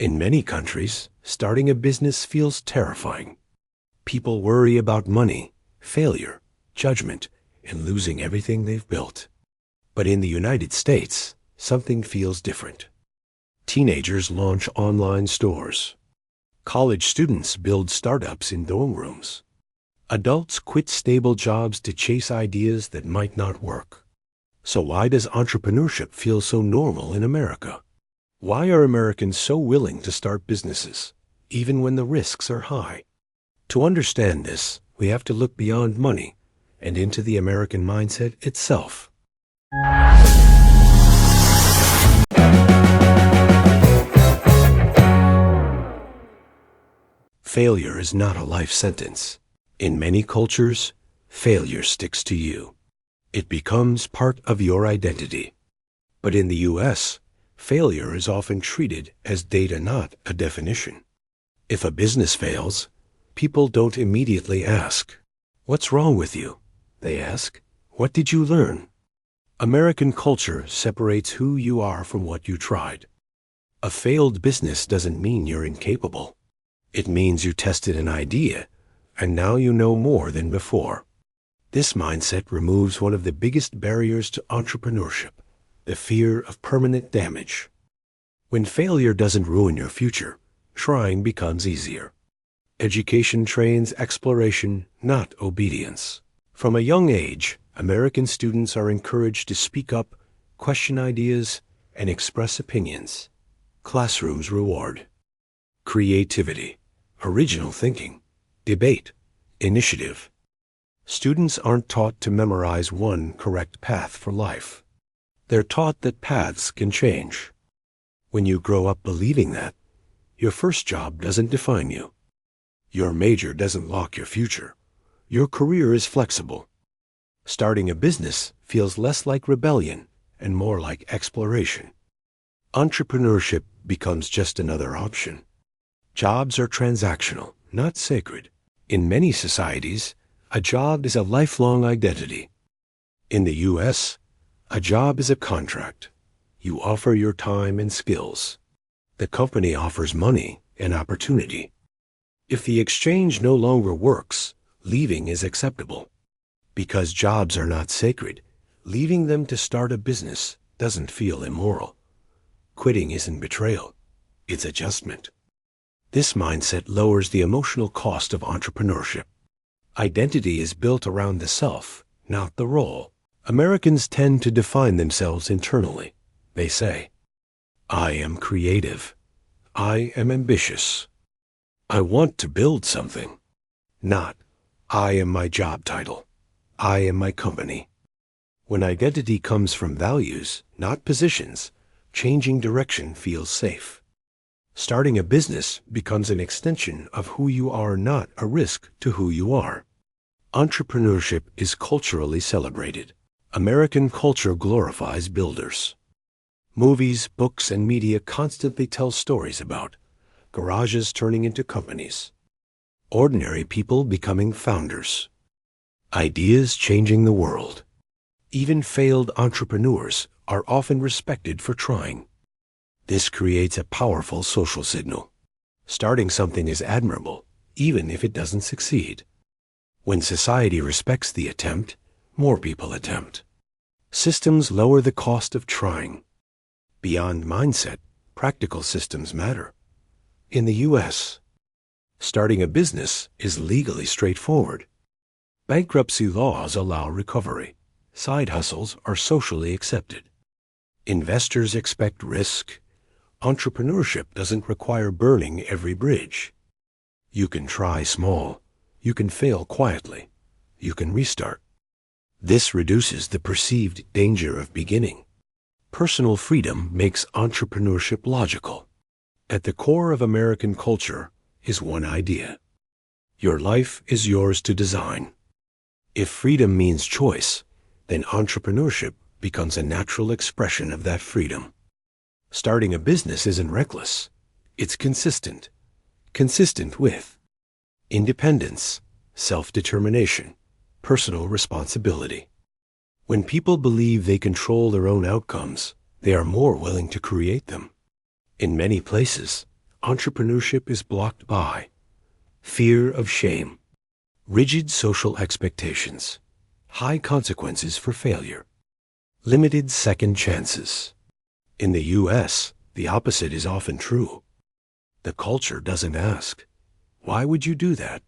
In many countries, starting a business feels terrifying. People worry about money, failure, judgment, and losing everything they've built. But in the United States, something feels different. Teenagers launch online stores. College students build startups in dorm rooms. Adults quit stable jobs to chase ideas that might not work. So why does entrepreneurship feel so normal in America? Why are Americans so willing to start businesses, even when the risks are high? To understand this, we have to look beyond money and into the American mindset itself. Failure is not a life sentence. In many cultures, failure sticks to you. It becomes part of your identity. But in the U.S., failure is often treated as data, not a definition. If a business fails, people don't immediately ask, "What's wrong with you?" They ask, "What did you learn?" American culture separates who you are from what you tried. A failed business doesn't mean you're incapable. It means you tested an idea, and now you know more than before. This mindset removes one of the biggest barriers to entrepreneurship, the fear of permanent damage. When failure doesn't ruin your future, trying becomes easier. Education trains exploration, not obedience. From a young age, American students are encouraged to speak up, question ideas, and express opinions. Classrooms reward creativity, original thinking, debate, initiative. Students aren't taught to memorize one correct path for life. They're taught that paths can change. When you grow up believing that, your first job doesn't define you. Your major doesn't lock your future. Your career is flexible. Starting a business feels less like rebellion and more like exploration. Entrepreneurship becomes just another option. Jobs are transactional, not sacred. In many societies, a job is a lifelong identity. In the U.S., a job is a contract. You offer your time and skills. The company offers money and opportunity. If the exchange no longer works, leaving is acceptable. Because jobs are not sacred, leaving them to start a business doesn't feel immoral. Quitting isn't betrayal, it's adjustment. This mindset lowers the emotional cost of entrepreneurship. Identity is built around the self, not the role. Americans tend to define themselves internally. They say, "I am creative. I am ambitious. I want to build something." Not, "I am my job title. I am my company." When identity comes from values, not positions, changing direction feels safe. Starting a business becomes an extension of who you are, not a risk to who you are. Entrepreneurship is culturally celebrated. American culture glorifies builders. Movies, books, and media constantly tell stories about garages turning into companies, ordinary people becoming founders, ideas changing the world. Even failed entrepreneurs are often respected for trying. This creates a powerful social signal. Starting something is admirable, even if it doesn't succeed. When society respects the attempt, more people attempt. Systems lower the cost of trying. Beyond mindset, practical systems matter. In the U.S., starting a business is legally straightforward. Bankruptcy laws allow recovery. Side hustles are socially accepted. Investors expect risk. Entrepreneurship doesn't require burning every bridge. You can try small. You can fail quietly. You can restart. This reduces the perceived danger of beginning. Personal freedom makes entrepreneurship logical. At the core of American culture is one idea. Your life is yours to design. If freedom means choice, then entrepreneurship becomes a natural expression of that freedom. Starting a business isn't reckless. It's consistent. Consistent with independence, self-determination, personal responsibility. When people believe they control their own outcomes, they are more willing to create them. In many places, Entrepreneurship is blocked by fear of shame, rigid social expectations, high consequences for failure, limited second chances. In the U.S., the opposite is often true. The culture doesn't ask, "Why would you do that?"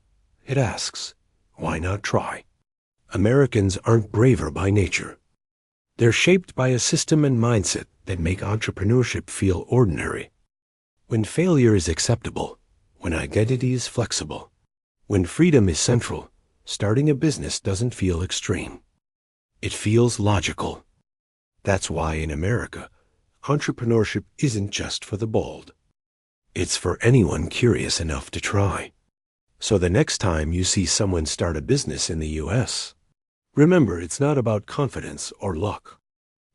It asks, "Why not try?" Americans aren't braver by nature. They're shaped by a system and mindset that make entrepreneurship feel ordinary. When failure is acceptable, when identity is flexible, when freedom is central, starting a business doesn't feel extreme. It feels logical. That's why in America, entrepreneurship isn't just for the bold. It's for anyone curious enough to try. So the next time you see someone start a business in the U.S., remember it's not about confidence or luck.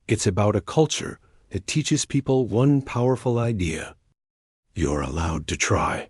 It's about a culture that teaches people one powerful idea: you're allowed to try.